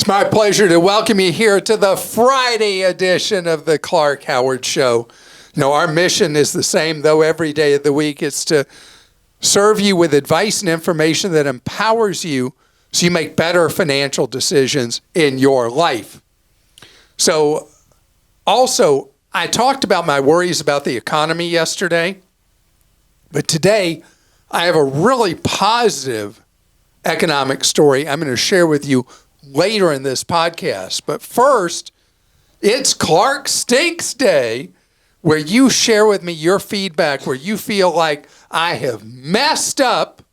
It's my pleasure to welcome you here to the Friday edition of the Clark Howard Show. Our mission is the same, though, every day of the week. It's to serve you with advice and information that empowers you so you make better financial decisions in your life. So, also, I talked about my worries about the economy yesterday, but today I have a really positive economic story I'm going to share with you later in this podcast. But first, it's Clark Stinks Day, where you share with me your feedback, where you feel like I have messed up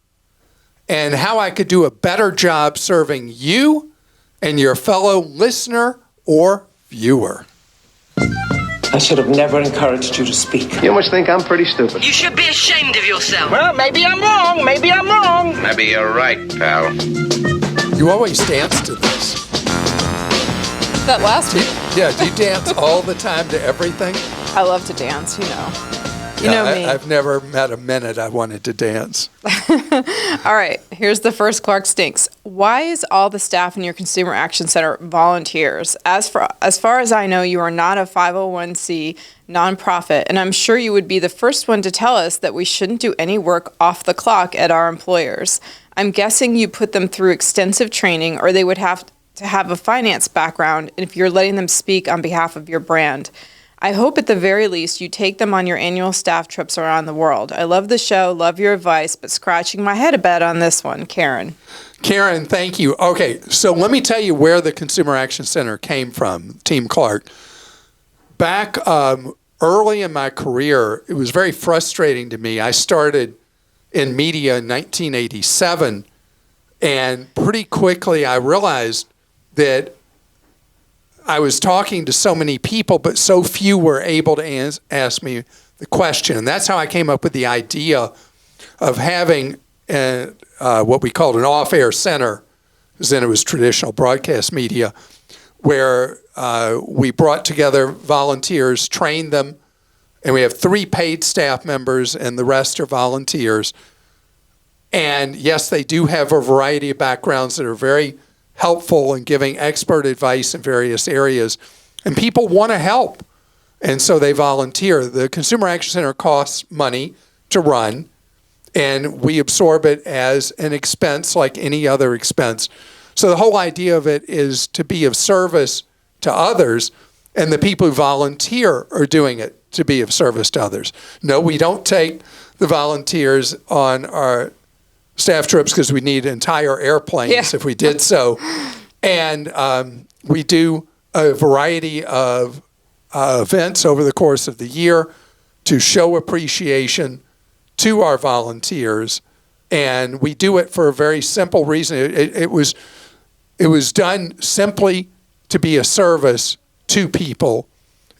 and how I could do a better job serving you and your fellow listener or viewer. I should have never encouraged you to speak. You must think I'm pretty stupid. You should be ashamed of yourself. Well, maybe I'm wrong. Maybe I'm wrong. Maybe you're right, pal. You always dance to this. That last week. Yeah, do you dance all the time to everything? I love to dance, You know me. I've never met a minute I wanted to dance. All right, here's the first Clark Stinks. Why is all the staff in your Consumer Action Center volunteers? As far as I know, you are not a 501c nonprofit, and I'm sure you would be the first one to tell us that we shouldn't do any work off the clock at our employers. I'm guessing you put them through extensive training, or they would have to have a finance background if you're letting them speak on behalf of your brand. I hope at the very least you take them on your annual staff trips around the world. I love the show, love your advice, but scratching my head a bit on this one. Karen. Karen, thank you. Okay, so let me tell you where the Consumer Action Center came from, Team Clark. Back early in my career, it was very frustrating to me. I started in media in 1987, and pretty quickly I realized that I was talking to so many people, but so few were able to ask me the question. And that's how I came up with the idea of having what we called an off-air center, because then it was traditional broadcast media, where we brought together volunteers, trained them, and we have 3 paid staff members, and the rest are volunteers. And yes, they do have a variety of backgrounds that are very helpful in giving expert advice in various areas. And people want to help, and so they volunteer. The Consumer Action Center costs money to run, and we absorb it as an expense like any other expense. So the whole idea of it is to be of service to others, and the people who volunteer are doing it to be of service to others. No, we don't take the volunteers on our staff trips because we need entire airplanes if we did so. And we do a variety of events over the course of the year to show appreciation to our volunteers. And we do it for a very simple reason. It was done simply to be a service to people,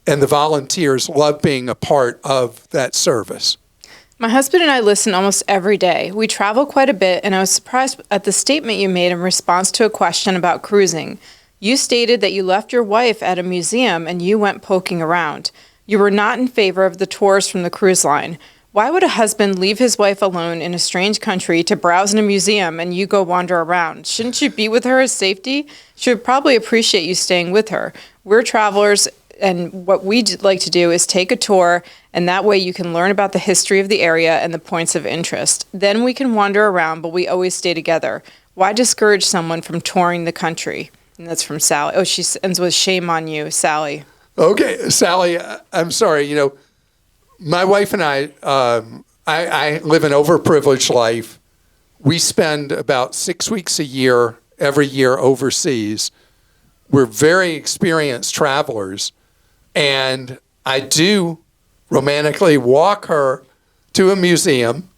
and the volunteers love being a part of that service. My husband and I listen almost every day. We travel quite a bit, and I was surprised at the statement you made in response to a question about cruising. You stated that you left your wife at a museum and you went poking around. You were not in favor of the tours from the cruise line. Why would a husband leave his wife alone in a strange country to browse in a museum and you go wander around? Shouldn't you be with her as safety? She would probably appreciate you staying with her. We're travelers, and what we like to do is take a tour, and that way you can learn about the history of the area and the points of interest. Then we can wander around, but we always stay together. Why discourage someone from touring the country? And that's from Sally. Oh, she ends with shame on you, Sally. Okay, Sally, I'm sorry. My wife and I live an overprivileged life. We spend about 6 weeks a year, every year overseas. We're very experienced travelers. And I do romantically walk her to a museum.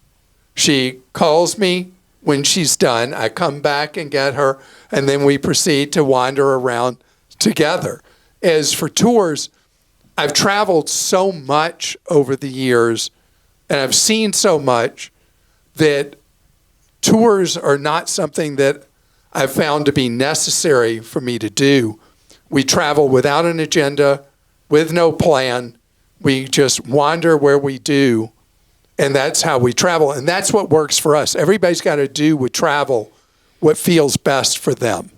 She calls me when she's done. I come back and get her, and then we proceed to wander around together. As for tours, I've traveled so much over the years, and I've seen so much that tours are not something that I've found to be necessary for me to do. We travel without an agenda, with no plan. We just wander where we do, and that's how we travel. And that's what works for us. Everybody's got to do with travel what feels best for them.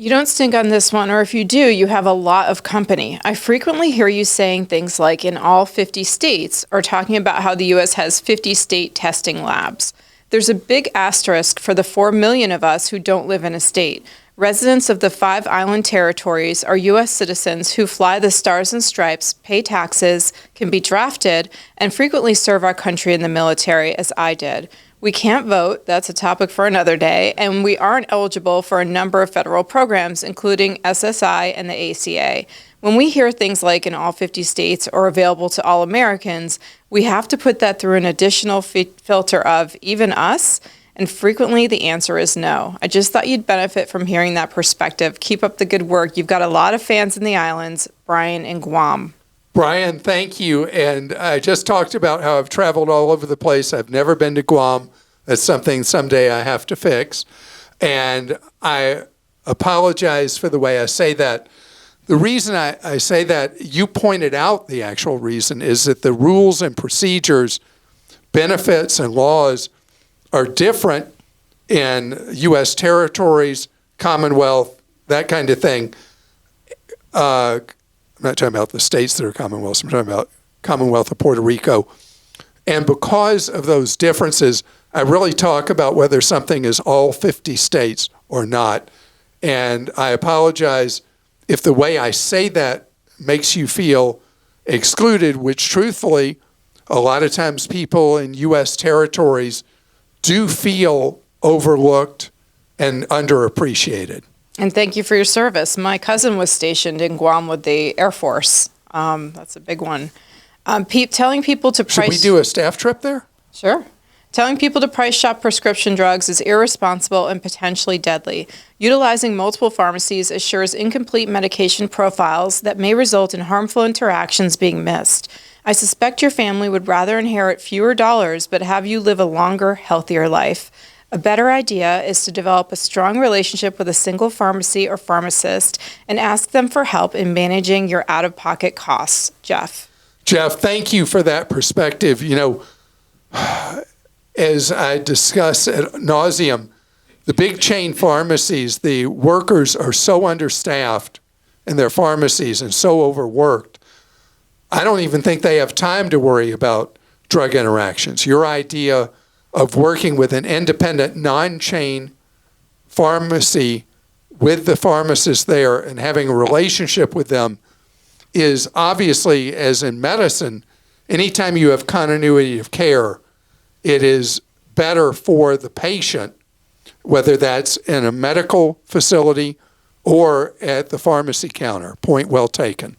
You don't stink on this one, or if you do, you have a lot of company. I frequently hear you saying things like in all 50 states, or talking about how the U.S. has 50 state testing labs. There's a big asterisk for the 4 million of us who don't live in a state. Residents of the 5 island territories are U.S. citizens who fly the Stars and Stripes, pay taxes, can be drafted, and frequently serve our country in the military, as I did. We can't vote, that's a topic for another day, and we aren't eligible for a number of federal programs, including SSI and the ACA. When we hear things like in all 50 states or available to all Americans, we have to put that through an additional filter of even us, and frequently the answer is no. I just thought you'd benefit from hearing that perspective. Keep up the good work. You've got a lot of fans in the islands. Brian in Guam. Brian, thank you. And I just talked about how I've traveled all over the place. I've never been to Guam. That's something someday I have to fix. And I apologize for the way I say that. The reason I say that, you pointed out the actual reason, is that the rules and procedures, benefits and laws are different in U.S. territories, Commonwealth, that kind of thing. I'm not talking about the states that are Commonwealths. I'm talking about Commonwealth of Puerto Rico. And because of those differences, I really talk about whether something is all 50 states or not. And I apologize if the way I say that makes you feel excluded, which truthfully, a lot of times people in U.S. territories do feel overlooked and underappreciated. And thank you for your service. My cousin was stationed in Guam with the Air Force. That's a big one. Telling people to price... Should we do a staff trip there? Sure. Telling people to price shop prescription drugs is irresponsible and potentially deadly. Utilizing multiple pharmacies assures incomplete medication profiles that may result in harmful interactions being missed. I suspect your family would rather inherit fewer dollars but have you live a longer, healthier life. A better idea is to develop a strong relationship with a single pharmacy or pharmacist and ask them for help in managing your out-of-pocket costs. Jeff. Jeff, thank you for that perspective. You know, as I discuss ad nauseum, the big chain pharmacies, the workers are so understaffed in their pharmacies and so overworked. I don't even think they have time to worry about drug interactions. Your idea of working with an independent, non-chain pharmacy with the pharmacist there and having a relationship with them is obviously, as in medicine, anytime you have continuity of care, it is better for the patient, whether that's in a medical facility or at the pharmacy counter. Point well taken.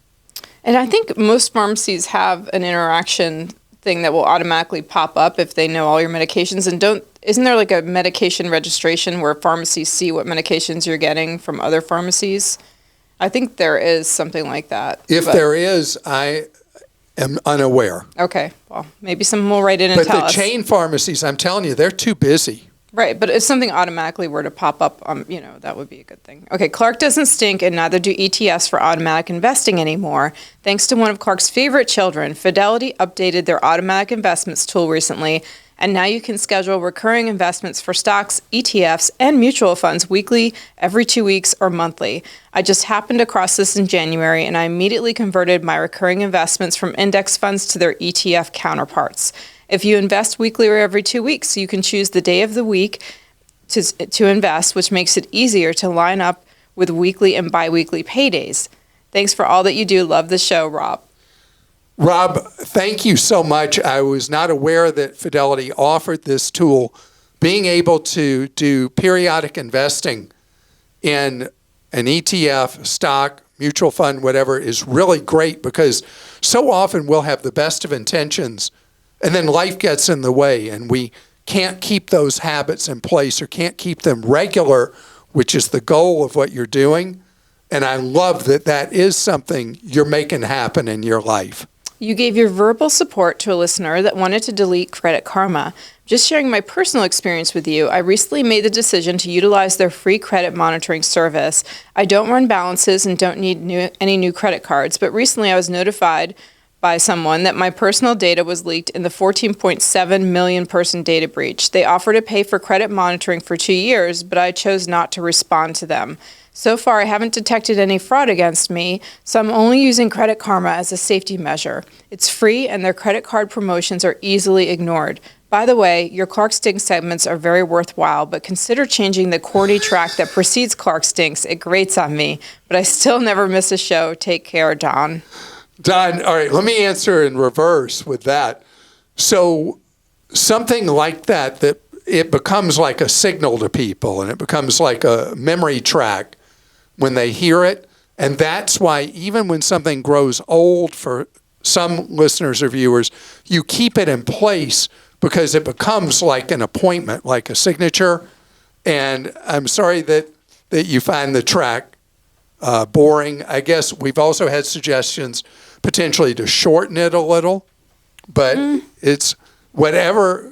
And I think most pharmacies have an interaction thing that will automatically pop up if they know all your medications. And isn't there like a medication registration where pharmacies see what medications you're getting from other pharmacies? I think there is something like that. If there is, I am unaware. Okay, well, maybe someone will write in and tell us. But the chain pharmacies, I'm telling you, they're too busy. Right, but if something automatically were to pop up, that would be a good thing. Okay, Clark doesn't stink, and neither do ETFs for automatic investing anymore. Thanks to one of Clark's favorite children, Fidelity updated their automatic investments tool recently, and now you can schedule recurring investments for stocks, ETFs, and mutual funds weekly, every 2 weeks, or monthly. I just happened across this in January, and I immediately converted my recurring investments from index funds to their ETF counterparts. If you invest weekly or every 2 weeks, you can choose the day of the week to invest, which makes it easier to line up with weekly and biweekly paydays. Thanks for all that you do. Love the show, Rob. Rob, thank you so much. I was not aware that Fidelity offered this tool. Being able to do periodic investing in an ETF, stock, mutual fund, whatever, is really great because so often we'll have the best of intentions and then life gets in the way and we can't keep those habits in place or can't keep them regular, which is the goal of what you're doing. And I love that that is something you're making happen in your life. You gave your verbal support to a listener that wanted to delete Credit Karma. Just sharing my personal experience with you, I recently made the decision to utilize their free credit monitoring service. I don't run balances and don't need any new credit cards, but recently I was notified by someone that my personal data was leaked in the 14.7 million person data breach. They offered to pay for credit monitoring for 2 years, but I chose not to respond to them. So far, I haven't detected any fraud against me, so I'm only using Credit Karma as a safety measure. It's free, and their credit card promotions are easily ignored. By the way, your Clark Stinks segments are very worthwhile, but consider changing the corny track that precedes Clark Stinks. It grates on me, but I still never miss a show. Take care, Don. Don, all right, let me answer in reverse with that. So something like that it becomes like a signal to people, and it becomes like a memory track when they hear it. And that's why even when something grows old for some listeners or viewers, you keep it in place because it becomes like an appointment, like a signature. And I'm sorry that you find the track boring. I guess we've also had suggestions potentially to shorten it a little, but it's whatever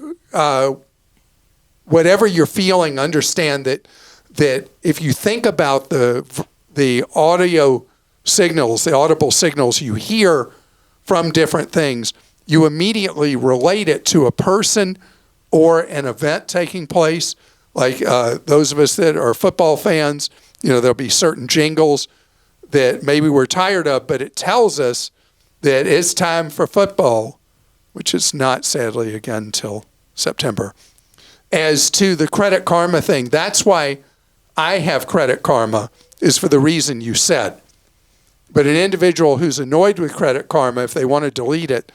you're feeling, understand that if you think about the audio signals, the audible signals you hear from different things, you immediately relate it to a person or an event taking place. Like those of us that are football fans, there'll be certain jingles that maybe we're tired of, but it tells us that it's time for football, which is not, sadly, again, until September. As to the Credit Karma thing, that's why I have Credit Karma, is for the reason you said. But an individual who's annoyed with Credit Karma, if they want to delete it,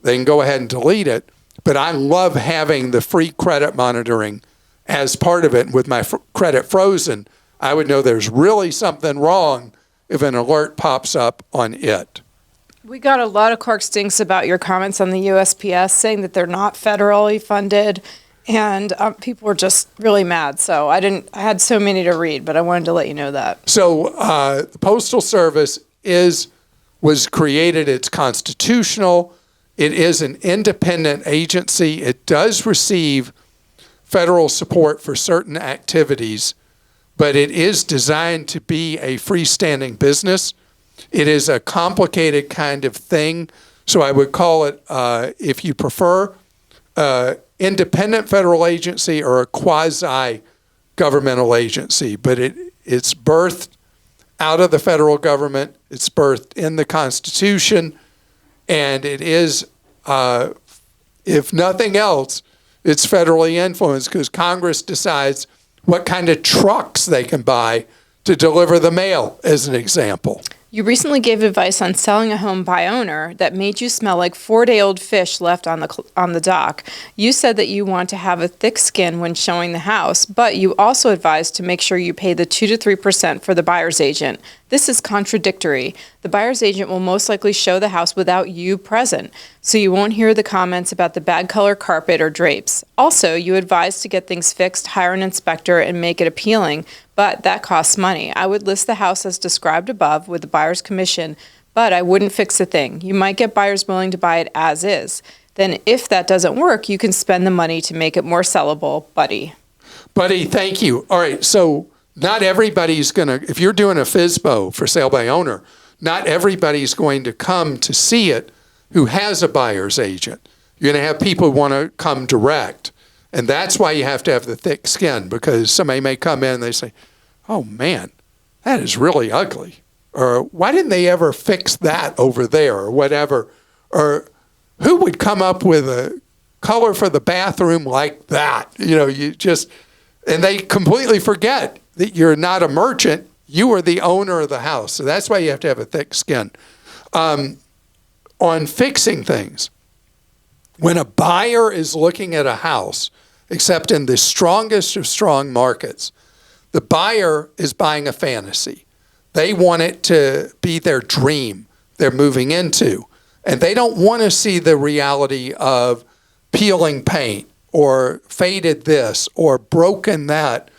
they can go ahead and delete it. But I love having the free credit monitoring as part of it. With my credit frozen, I would know there's really something wrong if an alert pops up on it. We got a lot of Clark Stinks about your comments on the USPS, saying that they're not federally funded, and people were just really mad. So I had so many to read, but I wanted to let you know that. So the Postal Service was created. It's constitutional. It is an independent agency. It does receive federal support for certain activities, but it is designed to be a freestanding business. It is a complicated kind of thing, so I would call it, if you prefer, independent federal agency or a quasi-governmental agency. But it's birthed out of the federal government. It's birthed in the Constitution, and it is, if nothing else, it's federally influenced because Congress decides what kind of trucks they can buy to deliver the mail, as an example. You recently gave advice on selling a home by owner that made you smell like 4-day-old fish left on the dock. You said that you want to have a thick skin when showing the house, but you also advised to make sure you pay the 2 to 3% for the buyer's agent. This is contradictory. The buyer's agent will most likely show the house without you present, so you won't hear the comments about the bad color carpet or drapes. Also, you advised to get things fixed, hire an inspector, and make it appealing, but that costs money. I would list the house as described above with the buyer's commission, but I wouldn't fix a thing. You might get buyers willing to buy it as is. Then if that doesn't work, you can spend the money to make it more sellable, Buddy. Buddy, thank you. All right, so not everybody's going to, if you're doing a FSBO for sale by owner, not everybody's going to come to see it who has a buyer's agent. You're going to have people who want to come direct. And that's why you have to have the thick skin, because somebody may come in and they say, oh man, that is really ugly. Or why didn't they ever fix that over there, or whatever? Or who would come up with a color for the bathroom like that? And they completely forget that you're not a merchant, you are the owner of the house. So that's why you have to have a thick skin. On fixing things, when a buyer is looking at a house, except in the strongest of strong markets, the buyer is buying a fantasy. They want it to be their dream they're moving into. And they don't want to see the reality of peeling paint or faded this or broken that.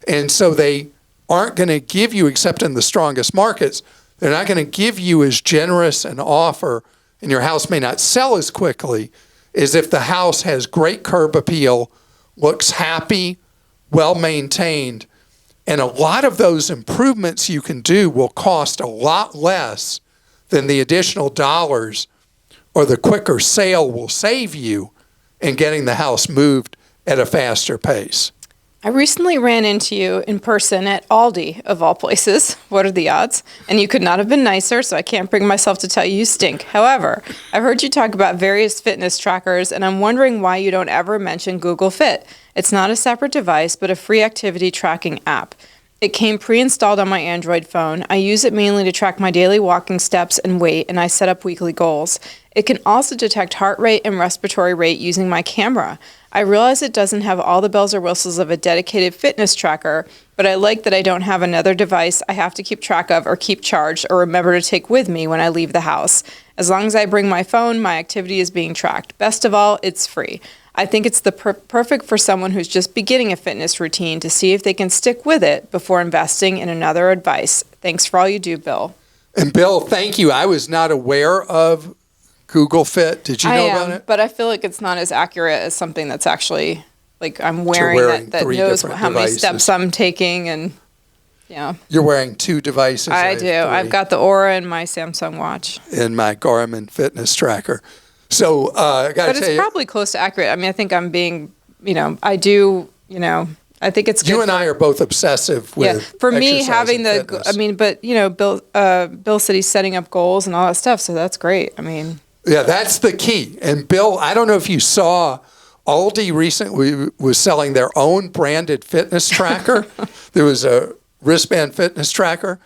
And so they aren't going to give you, except in the strongest markets, they're not going to give you as generous an offer, and your house may not sell as quickly as if the house has great curb appeal, looks happy, well-maintained, and a lot of those improvements you can do will cost a lot less than the additional dollars or the quicker sale will save you in getting the house moved at a faster pace. I recently ran into you in person at Aldi, of all places. What are the odds? And you could not have been nicer, so I can't bring myself to tell you stink. However, I've heard you talk about various fitness trackers, and I'm wondering why you don't ever mention Google Fit. It's not a separate device, but a free activity tracking app. It came pre-installed on my Android phone. I use it mainly to track my daily walking steps and weight, and I set up weekly goals. It can also detect heart rate and respiratory rate using my camera. I realize it doesn't have all the bells or whistles of a dedicated fitness tracker, but I like that I don't have another device I have to keep track of or keep charged or remember to take with me when I leave the house. As long as I bring my phone, my activity is being tracked. Best of all, it's free. I think it's the perfect for someone who's just beginning a fitness routine to see if they can stick with it before investing in another advice. Thanks for all you do, Bill. And Bill, thank you. I was not aware of Google Fit. Did you know about it? But I feel like it's not as accurate as something that's actually like I'm wearing, that three knows different how many devices. steps I'm taking, and yeah. You're wearing 2 devices. I do. have I've 3 got the Aura and my Samsung watch. in my Garmin fitness tracker. So I got But to it's tell you, probably close to accurate. I mean, I think I'm being, I do, I think it's good. you and I are both obsessive with Yeah, for me exercise having and fitness. Bill said he's setting up goals and all that stuff, so that's great. I mean, Yeah, that's the key. And Bill, I don't know if you saw, Aldi recently was selling their own branded fitness tracker. There was a wristband fitness tracker.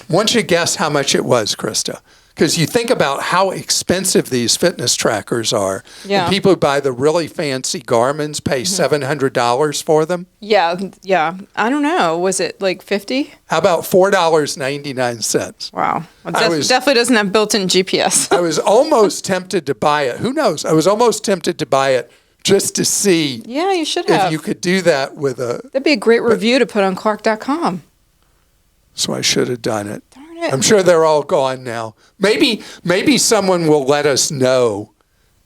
Why don't you guess how much it was, Krista? Because you think about how expensive these fitness trackers are. Yeah. And people who buy the really fancy Garmin's pay $700 for them. yeah. I don't know. Was it like 50? How about $4.99? Wow. Well, I was- definitely doesn't have built-in GPS. I was almost tempted to buy it. Who knows? I was almost tempted to buy it just to see Yeah, you should if have. you could do that with a. That'd be a great review to put on Clark.com. So I should have done it. Darn it. I'm sure they're all gone now. Maybe someone will let us know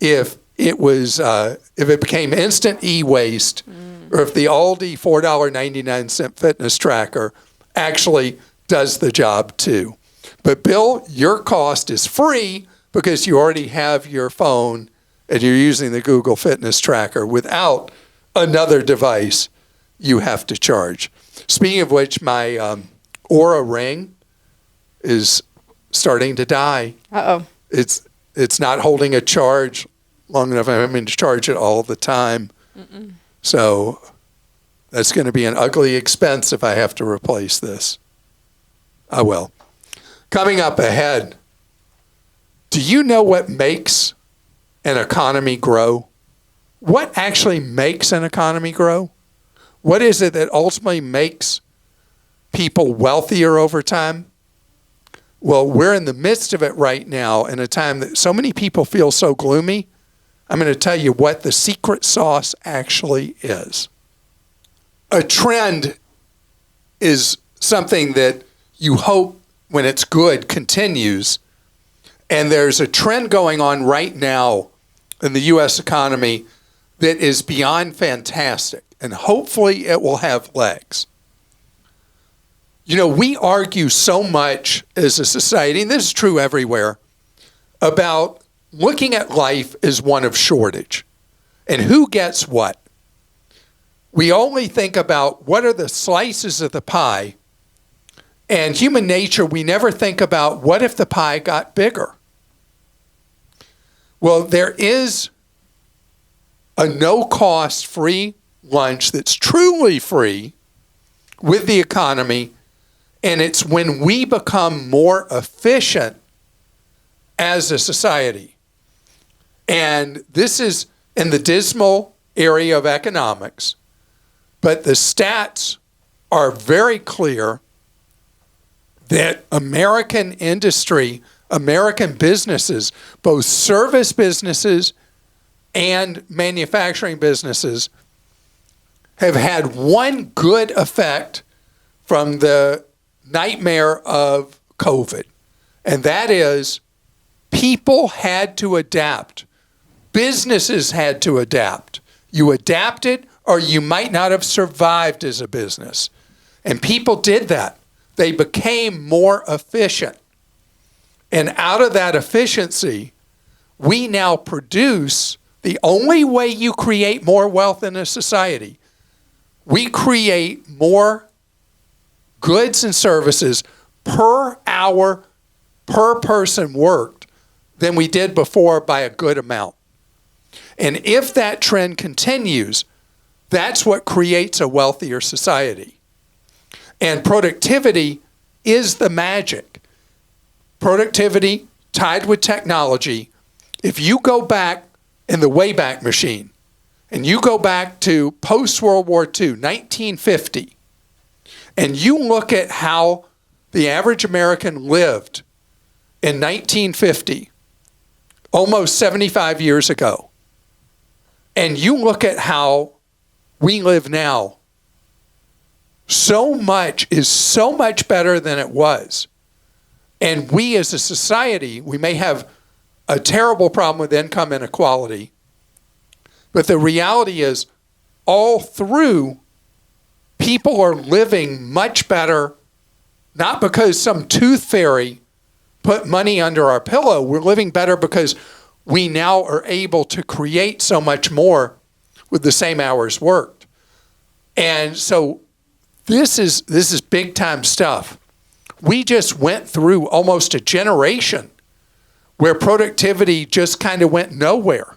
if it was if it became instant e-waste, or if the Aldi $4.99 fitness tracker actually does the job too. But Bill, your cost is free because you already have your phone and you're using the Google Fitness tracker without another device you have to charge. Speaking of which, my Aura Ring is starting to die. Uh-oh. It's not holding a charge long enough. I'm having to charge it all the time. So that's going to be an ugly expense if I have to replace this. I will. Coming up ahead, do you know what makes an economy grow? What actually makes an economy grow? What is it that ultimately makes people wealthier over time? Well, we're in the midst of it right now in a time that so many people feel so gloomy. I'm going to tell you what the secret sauce actually is. A trend is something that you hope when it's good continues. And there's a trend going on right now in the U.S. economy that is beyond fantastic. And hopefully it will have legs. You know, we argue so much as a society, and this is true everywhere, about looking at life as one of shortage and who gets what. We only think about what are the slices of the pie, and human nature, we never think about what if the pie got bigger. Well, there is a no-cost free lunch that's truly free with the economy. And it's when we become more efficient as a society. And this is in the dismal area of economics, but the stats are very clear that American industry, American businesses, both service businesses and manufacturing businesses, have had one good effect from the nightmare of COVID. And that is people had to adapt. Businesses had to adapt. You adapted or you might not have survived as a business. And people did that. They became more efficient. And out of that efficiency, we now produce the only way you create more wealth in a society. We create more goods and services per hour, per person worked than we did before by a good amount. And if that trend continues, that's what creates a wealthier society. And productivity is the magic. Productivity tied with technology. If you go back in the Wayback Machine and you go back to post-World War II, 1950, and you look at how the average American lived in 1950, almost 75 years ago, and you look at how we live now, so much is so much better than it was. And we as a society, we may have a terrible problem with income inequality, but the reality is all through, people are living much better, not because some tooth fairy put money under our pillow. We're living better because we now are able to create so much more with the same hours worked. And so this is big time stuff. We just went through almost a generation where productivity just kind of went nowhere.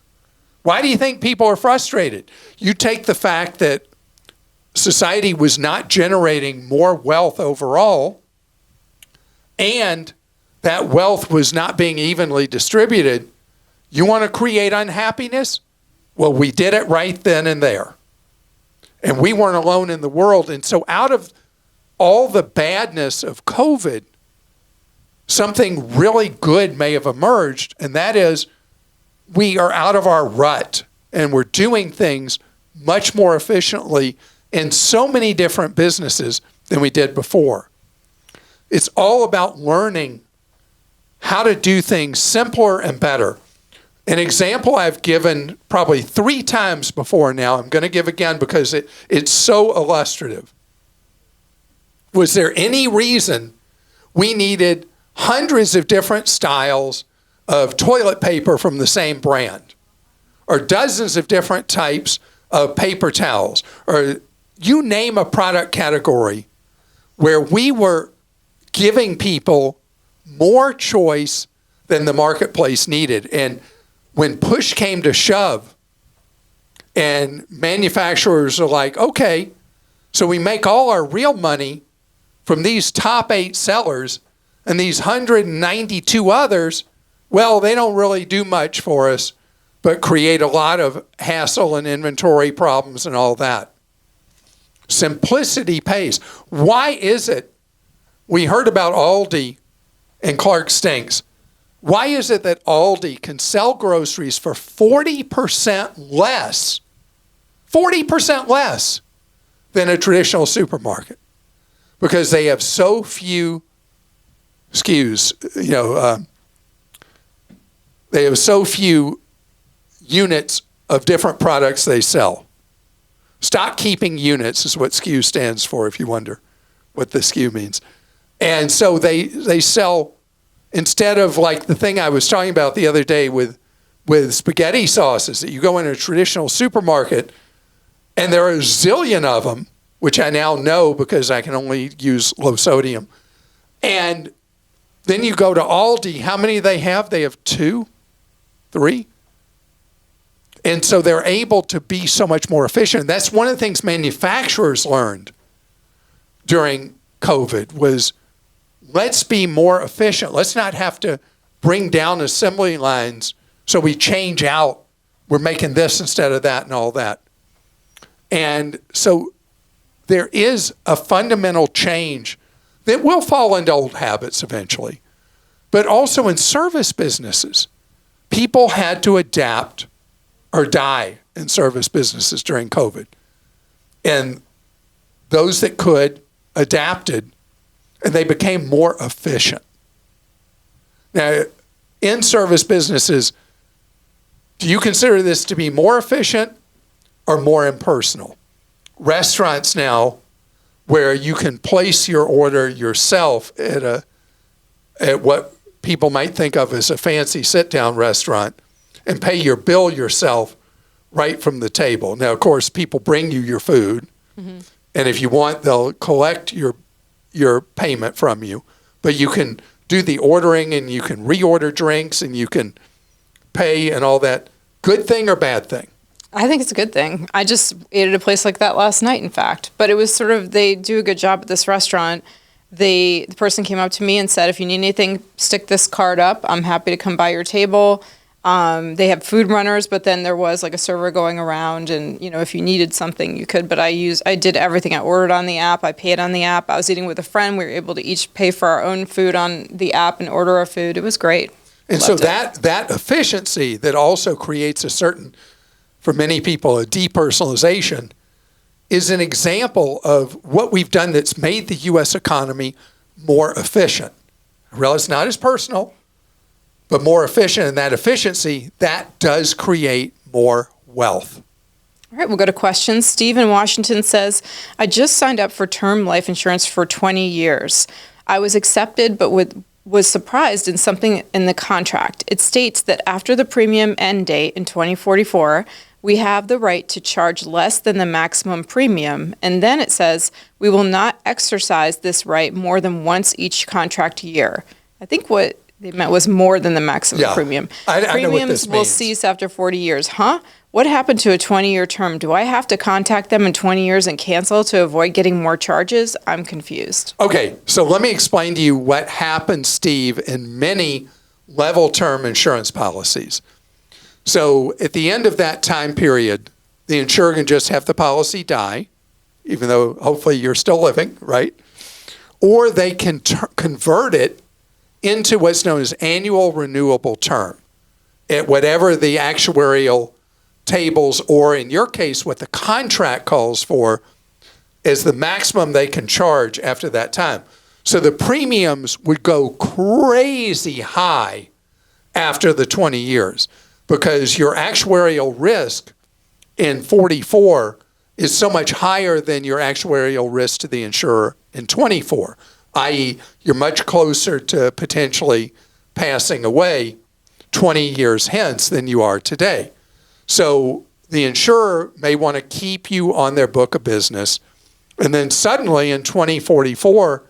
Why do you think people are frustrated? You take the fact that society was not generating more wealth overall, and that wealth was not being evenly distributed. You want to create unhappiness? Well, we did it right then and there. And we weren't alone in the world. And so out of all the badness of COVID, something really good may have emerged, and that is we are out of our rut and we're doing things much more efficiently in so many different businesses than we did before. It's all about learning how to do things simpler and better. An example I've given probably 3 times before now, I'm going to give again because it's so illustrative. Was there any reason we needed hundreds of different styles of toilet paper from the same brand, or dozens of different types of paper towels, or you name a product category where we were giving people more choice than the marketplace needed? And when push came to shove and manufacturers are like, okay, so we make all our real money from these top 8 sellers, and these 192 others, well, they don't really do much for us, but create a lot of hassle and inventory problems and all that. Simplicity pays. Why is it we heard about Aldi and Clark Stinks? Why is it that Aldi can sell groceries for 40% less, 40% less than a traditional supermarket? Because they have so few SKUs, they have so few units of different products they sell. Stock keeping units is what SKU stands for, if you wonder what the SKU means. And so they sell, instead of like the thing I was talking about the other day with spaghetti sauces, that you go in a traditional supermarket and there are a zillion of them, which I now know because I can only use low sodium. And then you go to Aldi, how many do they have? They have 2, 3. And so they're able to be so much more efficient. That's one of the things manufacturers learned during COVID was, let's be more efficient. Let's not have to bring down assembly lines so we change out. We're making this instead of that and all that. And so there is a fundamental change that will fall into old habits eventually. But also in service businesses, people had to adapt or die in service businesses during COVID. And those that could adapted, and they became more efficient. Now, in service businesses, do you consider this to be more efficient or more impersonal? Restaurants now, where you can place your order yourself at what people might think of as a fancy sit-down restaurant and pay your bill yourself right from the table. Now, of course, people bring you your food, And if you want, they'll collect your payment from you. But you can do the ordering and you can reorder drinks and you can pay and all that. Good thing or bad thing? I think it's a good thing. I just ate at a place like that last night, in fact. But it was sort of, they do a good job at this restaurant. The person came up to me and said, if you need anything, stick this card up. I'm happy to come by your table. They have food runners, but then there was like a server going around and, if you needed something, you could. But I did everything. I ordered on the app. I paid on the app. I was eating with a friend. We were able to each pay for our own food on the app and order our food. It was great. And so that efficiency that also creates a certain, for many people, a depersonalization is an example of what we've done that's made the U.S. economy more efficient. I realize it's not as personal, but more efficient. And that efficiency, that does create more wealth. All right, we'll go to questions. Steve in Washington says, I just signed up for term life insurance for 20 years. I was accepted, but was surprised in something in the contract. It states that after the premium end date in 2044, we have the right to charge less than the maximum premium. And then it says, we will not exercise this right more than once each contract year. I think what they meant was more than the maximum premium. I know what this Premiums will means. cease after 40 years. What happened to a 20-year term? Do I have to contact them in 20 years and cancel to avoid getting more charges? I'm confused. Okay, so let me explain to you what happens, Steve, in many level term insurance policies. So at the end of that time period, the insurer can just have the policy die, even though hopefully you're still living, right? Or they can convert it into what's known as annual renewable term at whatever the actuarial tables, or in your case, what the contract calls for, is the maximum they can charge after that time. So the premiums would go crazy high after the 20 years because your actuarial risk in 44 is so much higher than your actuarial risk to the insurer in 24, i.e., you're much closer to potentially passing away 20 years hence than you are today. So the insurer may want to keep you on their book of business, and then suddenly in 2044,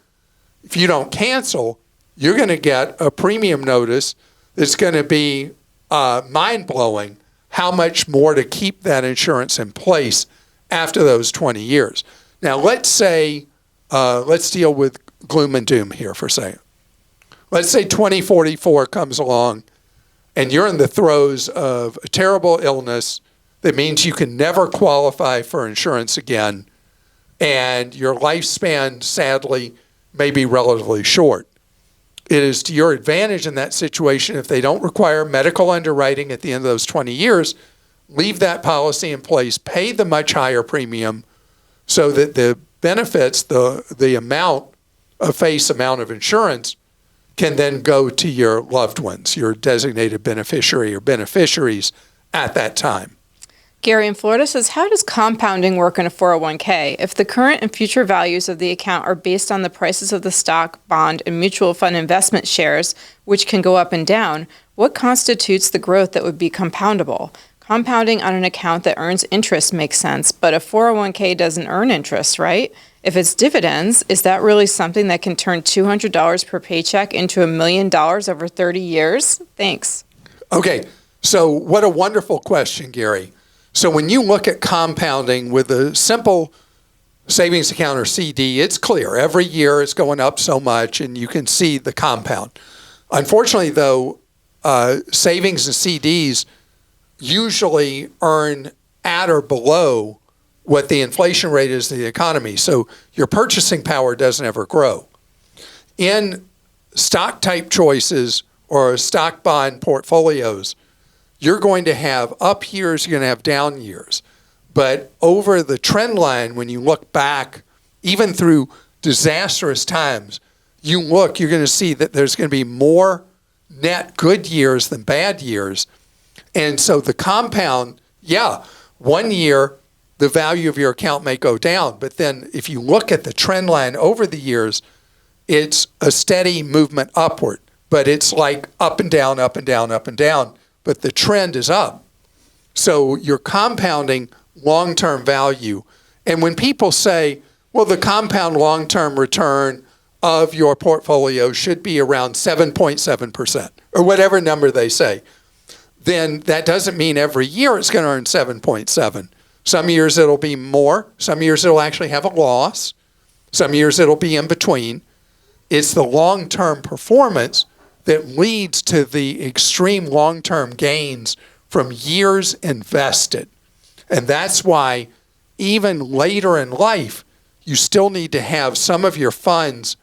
if you don't cancel, you're going to get a premium notice that's going to be mind-blowing how much more to keep that insurance in place after those 20 years. Now, let's say, let's deal with gloom and doom here for a second. Let's say 2044 comes along and you're in the throes of a terrible illness that means you can never qualify for insurance again, and your lifespan, sadly, may be relatively short. It is to your advantage in that situation, if they don't require medical underwriting at the end of those 20 years, leave that policy in place, pay the much higher premium so that the benefits, the amount of face amount of insurance can then go to your loved ones, your designated beneficiary or beneficiaries at that time. Gary in Florida says, how does compounding work in a 401k? If the current and future values of the account are based on the prices of the stock, bond, and mutual fund investment shares, which can go up and down, what constitutes the growth that would be compoundable? Compounding on an account that earns interest makes sense, but a 401k doesn't earn interest, right? If it's dividends, is that really something that can turn $200 per paycheck into $1 million over 30 years? Thanks. Okay, so what a wonderful question, Gary. So when you look at compounding with a simple savings account or CD, it's clear. Every year it's going up so much, and you can see the compound. Unfortunately, though, savings and CDs usually earn at or below what the inflation rate is in the economy. So your purchasing power doesn't ever grow. In stock type choices or stock bond portfolios, you're going to have up years, you're going to have down years. But over the trend line, when you look back, even through disastrous times, you're going to see that there's going to be more net good years than bad years. And so the compound, 1 year, the value of your account may go down. But then if you look at the trend line over the years, it's a steady movement upward. But it's like up and down, up and down, up and down. But the trend is up. So you're compounding long-term value. And when people say, well, the compound long-term return of your portfolio should be around 7.7%, or whatever number they say, then that doesn't mean every year it's going to earn 7.7. Some years it'll be more. Some years it'll actually have a loss. Some years it'll be in between. It's the long-term performance that leads to the extreme long-term gains from years invested. And that's why even later in life, you still need to have some of your funds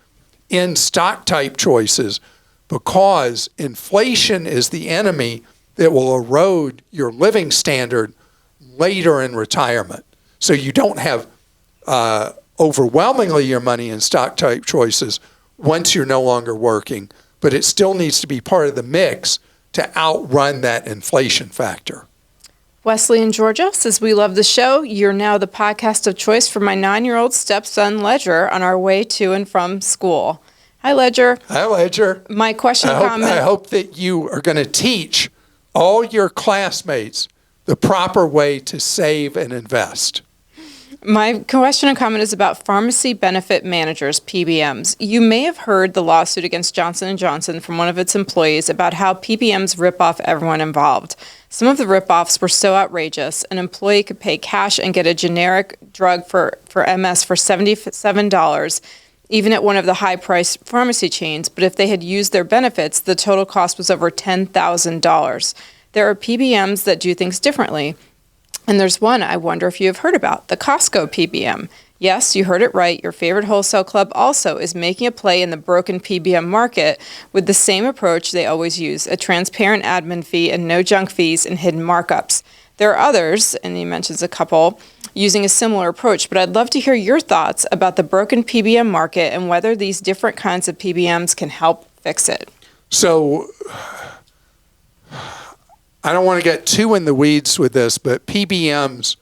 in stock type choices, because inflation is the enemy that will erode your living standard later in retirement. So you don't have overwhelmingly your money in stock type choices once you're no longer working, but it still needs to be part of the mix to outrun that inflation factor. Wesley in Georgia says, we love the show. You're now the podcast of choice for my 9-year-old stepson, Ledger, on our way to and from school. Hi, Ledger. Hi, Ledger. My question comment. I hope that you are going to teach all your classmates the proper way to save and invest. My question and comment is about pharmacy benefit managers, PBMs. You may have heard the lawsuit against Johnson & Johnson from one of its employees about how PBMs rip off everyone involved. Some of the rip-offs were so outrageous, an employee could pay cash and get a generic drug for MS for $77, even at one of the high-priced pharmacy chains. But if they had used their benefits, the total cost was over $10,000. There are PBMs that do things differently. And there's one I wonder if you have heard about, the Costco PBM. Yes, you heard it right. Your favorite wholesale club also is making a play in the broken PBM market with the same approach they always use, a transparent admin fee and no junk fees and hidden markups. There are others, and he mentions a couple, using a similar approach, but I'd love to hear your thoughts about the broken PBM market and whether these different kinds of PBMs can help fix it. So I don't want to get too in the weeds with this, but PBMs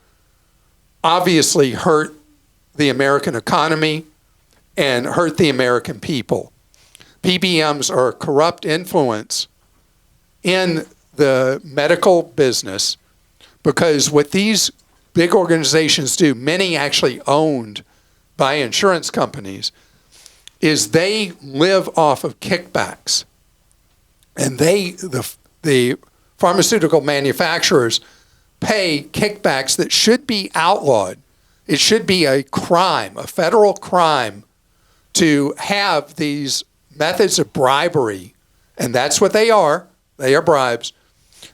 obviously hurt the American economy and hurt the American people. PBMs are a corrupt influence in the medical business, because what these big organizations do, many actually owned by insurance companies, is they live off of kickbacks. And the pharmaceutical manufacturers pay kickbacks that should be outlawed. It should be a crime, a federal crime, to have these methods of bribery. And that's what they are. They are bribes.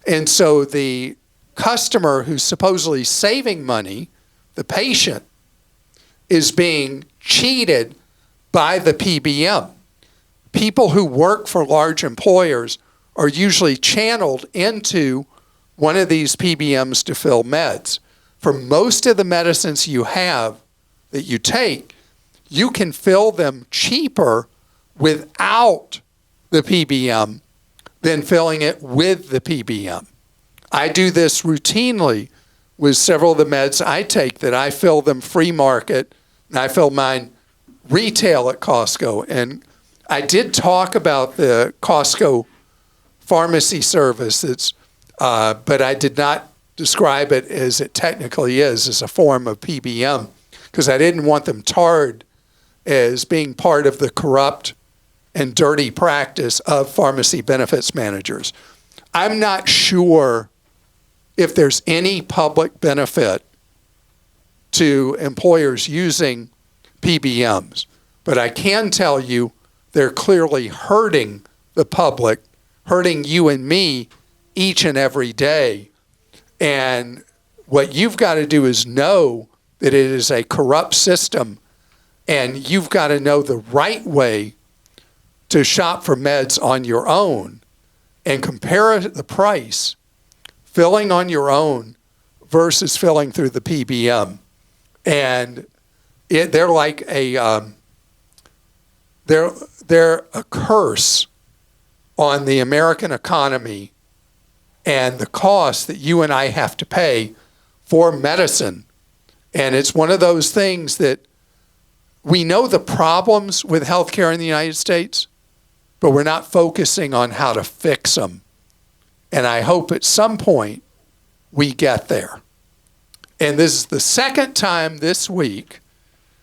And so the customer who's supposedly saving money, the patient, is being cheated by the PBM. People who work for large employers are usually channeled into one of these PBMs to fill meds. For most of the medicines you have that you take, you can fill them cheaper without the PBM than filling it with the PBM. I do this routinely with several of the meds I take, that I fill them free market, and I fill mine retail at Costco. And I did talk about the Costco pharmacy service, but I did not describe it as it technically is, as a form of PBM, because I didn't want them tarred as being part of the corrupt and dirty practice of pharmacy benefits managers. I'm not sure if there's any public benefit to employers using PBMs, but I can tell you they're clearly hurting the public, hurting you and me each and every day. And what you've got to do is know that it is a corrupt system, and you've got to know the right way to shop for meds on your own and compare the price filling on your own versus filling through the PBM. And they're like they're a curse on the American economy and the cost that you and I have to pay for medicine. And it's one of those things that we know the problems with healthcare in the United States, but we're not focusing on how to fix them. And I hope at some point we get there. And this is the second time this week.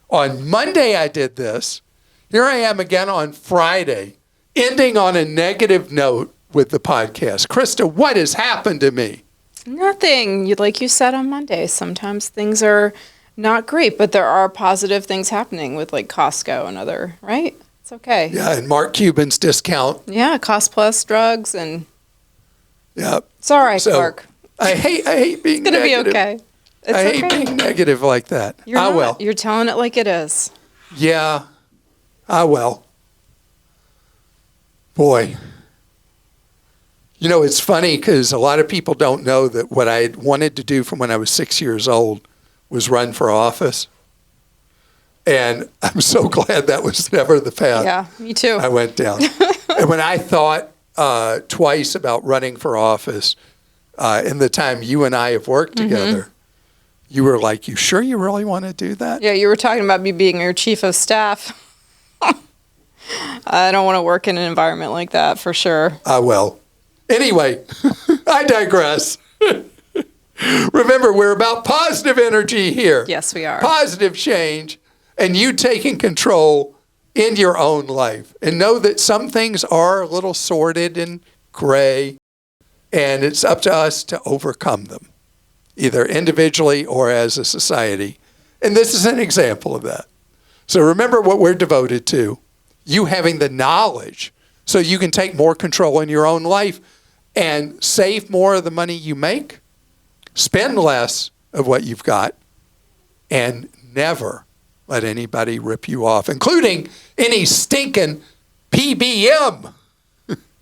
On Monday, I did this. Here I am again on Friday, ending on a negative note with the podcast. Krista, what has happened to me? Nothing. Like you said on Monday, sometimes things are not great, but there are positive things happening with like Costco and other, right? It's okay. Yeah, and Mark Cuban's discount. Yeah, Cost Plus drugs and Yeah. it's all right, So, Clark. I hate being It's gonna negative. be okay. It's I hate okay. being negative like that. You're I not. will. You're telling it like it is. Yeah, I will. Boy. You know, it's funny because a lot of people don't know that what I wanted to do from when I was 6 years old was run for office. And I'm so glad that was never the path Yeah, me too. I went down. And when I thought twice about running for office, in the time you and I have worked together, you were like, you sure you really want to do that? Yeah, you were talking about me being your chief of staff. I don't want to work in an environment like that for sure. I will. Anyway, I digress. Remember, we're about positive energy here. Yes, we are. Positive change, and you taking control in your own life. And know that some things are a little sordid and gray, and it's up to us to overcome them, either individually or as a society. And this is an example of that. So remember what we're devoted to, you having the knowledge so you can take more control in your own life and save more of the money you make, spend less of what you've got, and never let anybody rip you off, including any stinking PBM.